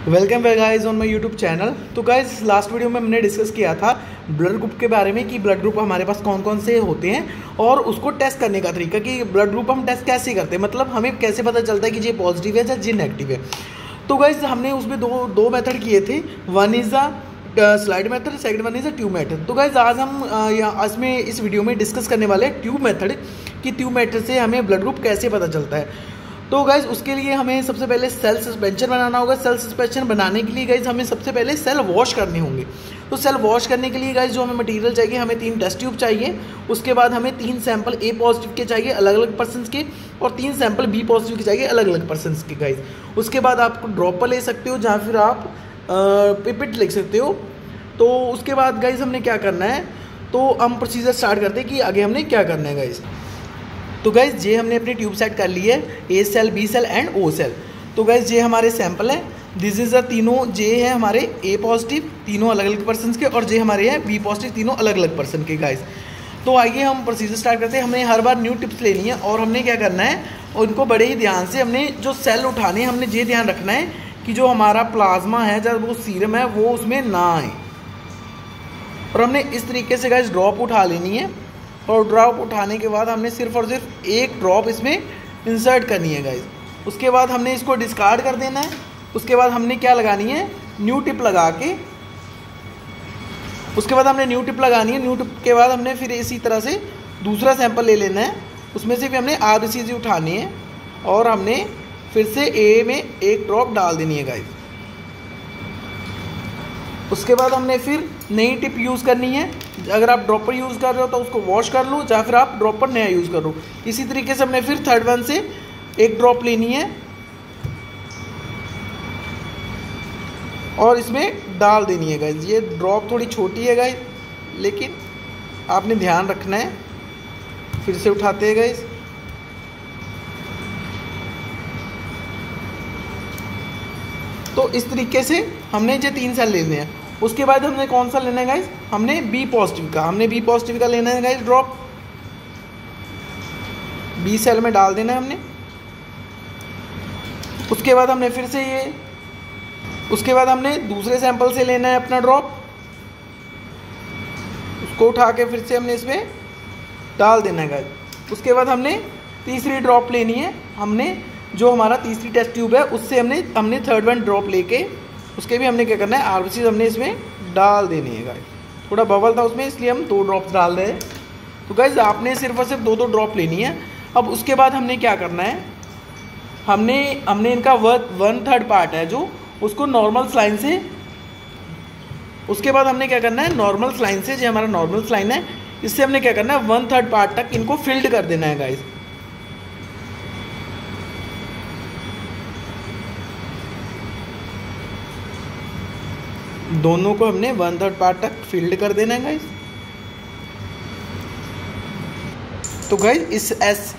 Welcome back guys on my YouTube channel. तो guys last video में हमने discuss किया था ब्लड ग्रुप के बारे में कि ब्लड ग्रुप हमारे पास कौन कौन से होते हैं और उसको टेस्ट करने का तरीका कि ब्लड ग्रुप हम टेस्ट कैसे करते हैं, मतलब हमें कैसे पता चलता है कि ये पॉजिटिव है या ये नेगेटिव है। तो गाइस हमने उसमें दो मेथड किए थे। One is the slide method, second one is the tube method. तो गाइस आज हम आज में इस वीडियो में डिस्कस करने वाले हैं ट्यूब मेथड कि ट्यूब मेथड से हमें ब्लड ग्रुप कैसे पता चलता है। तो गाइज उसके लिए हमें सबसे पहले सेल सस्पेंशन बनाना होगा। सेल सस्पेंशन बनाने के लिए गाइज हमें सबसे पहले सेल वॉश करने होंगे। तो सेल वॉश करने के लिए गाइज जो हमें मटेरियल चाहिए, हमें 3 टेस्ट ट्यूब चाहिए। उसके बाद हमें 3 सैंपल ए पॉजिटिव के चाहिए अलग अलग पर्सन्स के, और 3 सैंपल बी पॉजिटिव के चाहिए अलग अलग पर्सन्स के गाइज। उसके बाद आप ड्रॉपर ले सकते हो या फिर आप पिपेट ले सकते हो। तो उसके बाद गाइज हमने क्या करना है, तो हम प्रोसीजर स्टार्ट करते हैं कि आगे हमने क्या करना है गाइज। तो गाइज ये हमने अपनी ट्यूब सेट कर ली है, A cell, B cell and O cell. तो गाइज ये हमारे सैंपल है। दिस इज़ द तीनों, जे है हमारे ए पॉजिटिव तीनों अलग अलग पर्सन के, और जे हमारे हैं बी पॉजिटिव तीनों अलग अलग पर्सन के गाइज। तो आइए हम प्रोसीजर स्टार्ट करते हैं। हमने हर बार न्यू टिप्स लेनी है और हमने क्या करना है, और उनको बड़े ही ध्यान से हमने जो सेल उठाने, हमने ये ध्यान रखना है कि जो हमारा प्लाज्मा है जब वो सीरम है वो उसमें ना आए। और हमने इस तरीके से गाइज ड्रॉप उठा लेनी है, और ड्रॉप उठाने के बाद हमने सिर्फ और सिर्फ एक ड्रॉप इसमें इंसर्ट करनी है गाइज। उसके बाद हमने इसको डिस्कार्ड कर देना है। उसके बाद हमने क्या लगानी है, न्यू टिप लगा के, उसके बाद हमने न्यू टिप लगानी है। न्यू टिप के बाद हमने फिर इसी तरह से दूसरा सैंपल ले लेना है, उसमें से भी हमने RBC उठानी है और हमने फिर से ए में एक ड्रॉप डाल देनी है गाइज। उसके बाद हमने फिर नई टिप यूज़ करनी है। अगर आप ड्रॉपर यूज़ कर रहे हो तो उसको वॉश कर लो, या फिर आप ड्रॉपर नया यूज़ कर लो। इसी तरीके से हमने फिर थर्ड वन से एक ड्रॉप लेनी है और इसमें डाल देनी है गाइज। ये ड्रॉप थोड़ी छोटी है गाइज, लेकिन आपने ध्यान रखना है। फिर से उठाते हैं गाइज। तो इस तरीके से हमने ये 3 सेल लेने हैं। उसके बाद हमने कौन सा लेना है गाइज, हमने बी पॉजिटिव का, लेना है गाइज ड्रॉप। बी सेल में डाल देना है हमने। उसके बाद हमने फिर से उसके बाद हमने दूसरे सैंपल से लेना है अपना ड्रॉप, उसको उठा के फिर से हमने इसमें डाल देना है गाइज। उसके बाद हमने तीसरी ड्रॉप लेनी है। हमने जो हमारा तीसरी टेस्ट ट्यूब है उससे हमने थर्ड वन ड्रॉप लेके उसके भी हमने क्या करना है, RBC हमने इसमें डाल देनी है गाइज। थोड़ा बबल था उसमें, इसलिए हम 2 ड्रॉप्स डाल रहे हैं। तो गाइज आपने सिर्फ और सिर्फ 2 ड्रॉप लेनी है। अब उसके बाद हमने क्या करना है, हमने इनका 1/3 पार्ट है जो उसको नॉर्मल स्लाइन से, उसके बाद हमने क्या करना है, नॉर्मल स्लाइन से, जो हमारा नॉर्मल स्लाइन है इससे हमने क्या करना है 1/3 पार्ट तक इनको फिल्ड कर देना है गाइज। दोनों को हमने 1/3 पार्ट तक फिल्ड कर देना है गाइज। तो गाइज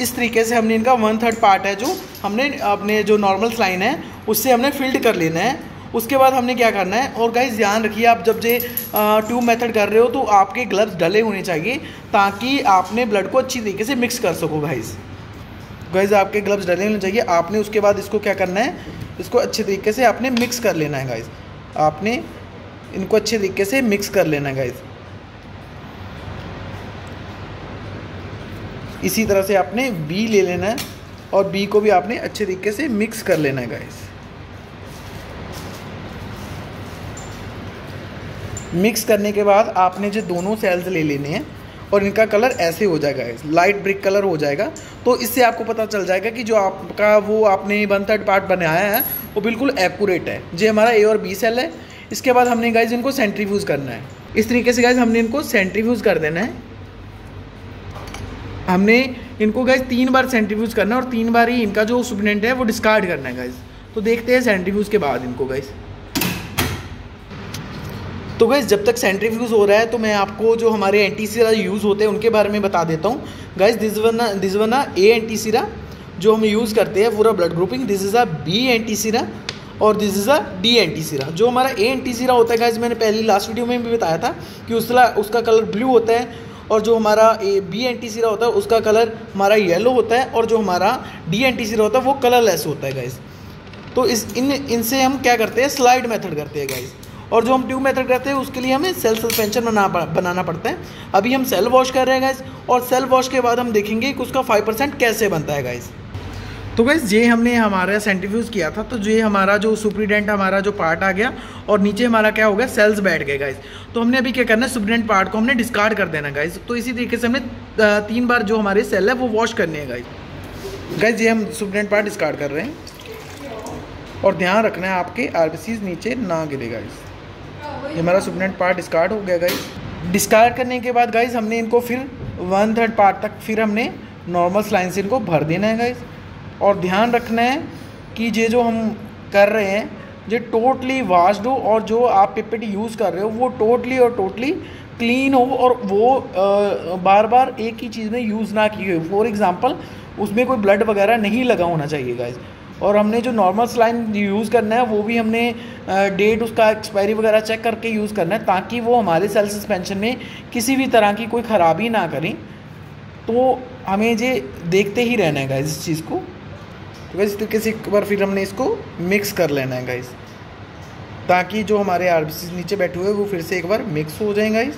इस तरीके से हमने इनका 1/3 पार्ट है जो हमने अपने जो नॉर्मल स्लाइन है उससे हमने फिल्ड कर लेना है। उसके बाद हमने क्या करना है, और गाइज ध्यान रखिए आप जब ये ट्यूब मेथड कर रहे हो तो आपके ग्लव्स डले होने चाहिए ताकि आपने ब्लड को अच्छी तरीके से मिक्स कर सको गाइज आपके ग्लव्स डले होने चाहिए। आपने उसके बाद इसको क्या करना है, इसको अच्छे तरीके से आपने मिक्स कर लेना है गाइज। आपने इनको अच्छे तरीके से मिक्स कर लेना है गाइज। इसी तरह से आपने बी ले लेना है और बी को भी आपने अच्छे तरीके से मिक्स कर लेना है गाइज। मिक्स करने के बाद आपने जो दोनों सेल्स ले लेने हैं और इनका कलर ऐसे हो जाएगा गाइज, लाइट ब्रिक कलर हो जाएगा। तो इससे आपको पता चल जाएगा कि जो आपका वो आपने 1/3 पार्ट बनाया है वो बिल्कुल एक्यूरेट है। जो हमारा ए और बी सेल है। इसके बाद हमने गाइज इनको सेंट्रीफ्यूज करना है। इस तरीके से गाइज हमने इनको सेंट्रीफ्यूज कर देना है। हमने इनको गाइज 3 बार सेंट्रीफ्यूज करना है और 3 बार ही इनका जो सुपनेंट है वो डिस्कार्ड करना है गाइज। तो देखते हैं सेंट्रीफ्यूज के बाद इनको गाइज। तो गाइज जब तक सेंट्रीफ्यूज हो रहा है तो मैं आपको जो हमारे एंटीसीरा यूज़ होते हैं उनके बारे में बता देता हूँ guys. This one A antisera जो हम यूज़ करते हैं पूरा blood grouping. This is a B antisera और this is a D antisera. जो हमारा ए एंटीसीरा होता है गाइज, मैंने पहली लास्ट वीडियो में भी बताया था कि उसका कलर ब्लू होता है, और जो हमारा बी एंटीसीरा होता है उसका कलर हमारा येलो होता है, और जो हमारा डी एंटीसीरा होता है वो कलरलेस होता है गाइज। तो इनसे हम क्या करते हैं, स्लाइड मेथड करते हैं गाइस। और जो हम ट्यूब मेथड करते हैं उसके लिए हमें सेल सस्पेंशन बनाना पड़ता है। अभी हम सेल वॉश कर रहे हैं गाइस, और सेल वॉश के बाद हम देखेंगे कि उसका 5% कैसे बनता है गाइस। तो गाइस ये हमने हमारा सेंट्रीफ्यूज किया था, तो ये हमारा जो सुपरीडेंट हमारा जो पार्ट आ गया और नीचे हमारा क्या हो गया, सेल्स बैठ गए गाइस। तो हमने अभी क्या करना है, सुपरीडेंट पार्ट को हमने डिस्कार्ड कर देना गाइस। तो इसी तरीके से हमने 3 बार जो हमारे सेल है वो वॉश करने हैं गाइस। ये हम सुपरीडेंट पार्ट डिस्कार्ड कर रहे हैं, और ध्यान रखना है आपके आरबीसीज नीचे ना गिरे गाइस। ये हमारा सुपरीडेंट पार्ट डिस्कार्ड हो गया गाइस। डिस्कार्ड करने के बाद गाइस हमने इनको फिर 1/3 पार्ट तक फिर हमने नॉर्मल स्लाइन से इनको भर देना है गाइस। और ध्यान रखना है कि ये जो हम कर रहे हैं ये टोटली वाश्ड हो, और जो आप पिपेट यूज़ कर रहे हो वो टोटली क्लीन हो, और वो बार बार एक ही चीज़ में यूज़ ना की हो। फॉर एग्जांपल उसमें कोई ब्लड वगैरह नहीं लगा होना चाहिए गाइस। और हमने जो नॉर्मल स्लाइन यूज़ करना है वो भी हमने डेट उसका एक्सपायरी वगैरह चेक करके यूज़ करना है, ताकि वो हमारे सेल सस्पेंशन में किसी भी तरह की कोई ख़राबी ना करें। तो हमें ये देखते ही रहना है गाइस इस चीज़ को। तो गाइस इस तरीके से एक बार फिर हमने इसको मिक्स कर लेना है गाइस, ताकि जो हमारे आरबीसी नीचे बैठे हुए वो फिर से एक बार मिक्स हो जाएं गाइस,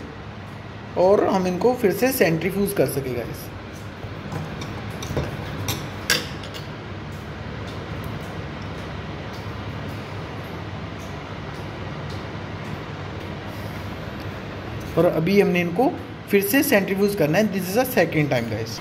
और हम इनको फिर से सेंट्रीफ्यूज कर सकें गाइस। और अभी हमने इनको फिर से सेंट्रीफ्यूज करना है। This is a second time guys.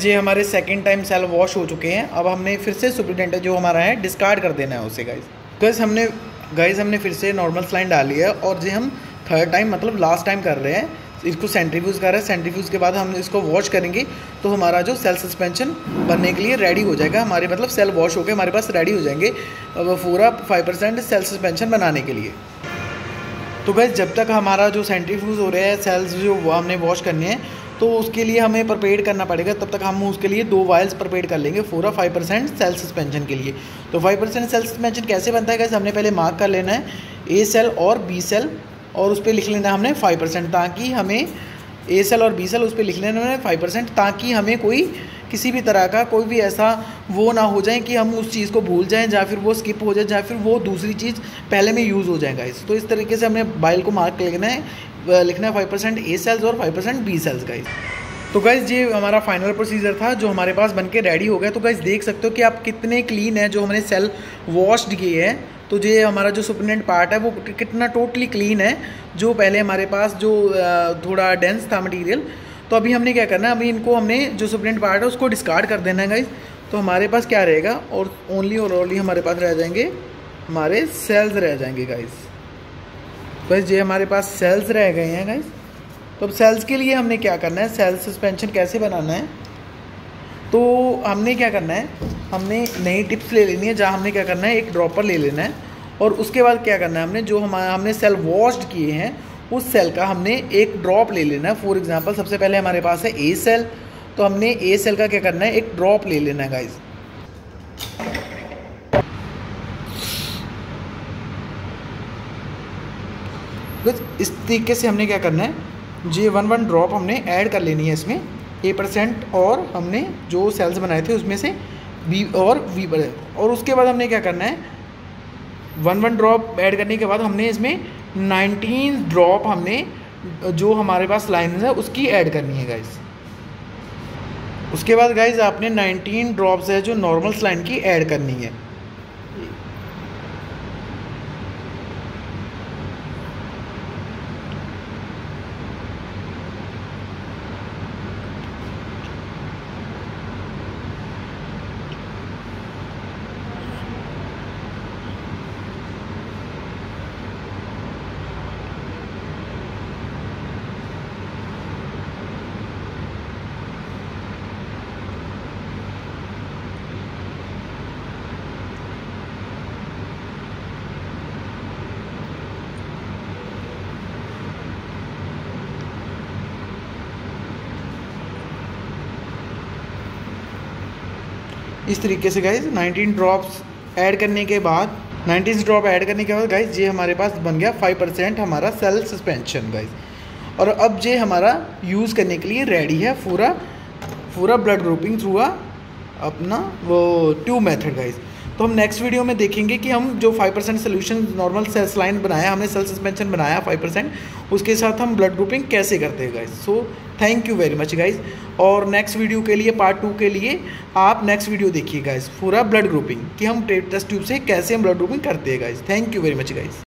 ये हमारे सेकेंड टाइम सेल वॉश हो चुके हैं। अब हमने फिर से सुपरीडेंट जो हमारा है डिस्कार्ड कर देना है उसे गाइस। हमने फिर से नॉर्मल स्लाइन डाली है, और जो हम थर्ड टाइम मतलब लास्ट टाइम कर रहे हैं, इसको सेंट्रीफ्यूज कर रहे हैं। सेंट्रीफ्यूज के बाद हम इसको वॉश करेंगे, तो हमारा जो सेल सस्पेंशन बनने के लिए रेडी हो जाएगा। हमारे मतलब सेल वॉश होकर हमारे पास रेडी हो जाएंगे पूरा 5% सेल सस्पेंशन बनाने के लिए। तो गाइस जब तक हमारा जो सेंट्रीफ्यूज हो रहा है सेल्स जो हमने वॉश करने हैं, तो उसके लिए हमें प्रिपेयर करना पड़ेगा। तब तक हम उसके लिए 2 वायल्स प्रिपेयर कर लेंगे पूरा 5% सेल सस्पेंशन के लिए। तो 5% सेल सस्पेंशन कैसे बनता है गाइस, हमने पहले मार्क कर लेना है ए सेल और बी सेल, और उस पर लिख लेना है हमने 5%, ताकि हमें ए सेल और बी सेल उस पर लिख लेना है 5%, ताकि हमें कोई किसी भी तरह का कोई भी ऐसा वो ना हो जाए कि हम उस चीज़ को भूल जाएं, या फिर वो स्किप हो जाए, या फिर वो दूसरी चीज़ पहले में यूज़ हो जाएगा गाइस। तो इस तरीके से हमने बाइल को मार्क लिखना है 5% ए सेल्स और 5% बी सेल्स गाइस। तो गाइस ये हमारा फाइनल प्रोसीजर था जो हमारे पास बनके रेडी हो गया। तो गाइस देख सकते हो कि आप कितने क्लीन है जो हमने सेल वॉश्ड किए हैं। तो ये हमारा जो सुपरीडेंट पार्ट है वो कितना टोटली क्लीन है, जो पहले हमारे पास जो थोड़ा डेंस था मटेरियल। तो अभी हमने क्या करना है, अभी इनको हमने जो सुपरीडेंट पार्ट है उसको डिस्कार्ड कर देना है गाइस। तो हमारे पास क्या रहेगा, और ओनली हमारे पास रह जाएंगे हमारे सेल्स रह जाएंगे गाइस। बस ये हमारे पास सेल्स रह गए हैं गाइस। तो अब सेल्स के लिए हमने क्या करना है, सेल सस्पेंशन कैसे बनाना है, तो हमने क्या करना है, हमने नई टिप्स ले लेनी है, जहाँ हमने क्या करना है एक ड्रॉपर ले लेना है, और उसके बाद क्या करना है, हमने जो हमने सेल वॉश्ड किए हैं उस सेल का हमने एक ड्रॉप ले लेना है। फॉर एग्जांपल सबसे पहले हमारे पास है ए सेल, तो हमने ए सेल का क्या करना है एक ड्रॉप ले लेना है गाइस। इस तरीके से हमने क्या करना है, जी 1 ड्रॉप हमने ऐड कर लेनी है इसमें A%, और हमने जो सेल्स बनाए थे उसमें से B और V पर, और उसके बाद हमने क्या करना है 1 ड्रॉप ऐड करने के बाद हमने इसमें 19 ड्रॉप हमने जो हमारे पास लाइन्स है उसकी ऐड करनी है गाइस। उसके बाद गाइस आपने 19 ड्रॉप्स है जो नॉर्मल स्लाइन की ऐड करनी है। इस तरीके से गाइज 19 ड्रॉप्स ऐड करने के बाद 19 ड्रॉप ऐड करने के बाद गाइज ये हमारे पास बन गया 5% हमारा सेल सस्पेंशन गाइज। और अब ये हमारा यूज़ करने के लिए रेडी है पूरा ब्लड ग्रुपिंग थ्रू अपना वो ट्यूब मेथड गाइज। तो हम नेक्स्ट वीडियो में देखेंगे कि हम जो 5% सोल्यूशन नॉर्मल सेल सलाइन बनाया, हमने सेल सस्पेंशन बनाया 5%, उसके साथ हम ब्लड ग्रुपिंग कैसे करते हैं guys. So thank you very much guys. और नेक्स्ट वीडियो के लिए पार्ट 2 के लिए आप नेक्स्ट वीडियो देखिए गाइज, पूरा ब्लड ग्रुपिंग कि हम टेस्ट ट्यूब से कैसे हम ब्लड ग्रुपिंग करते हैं guys. Thank you very much guys.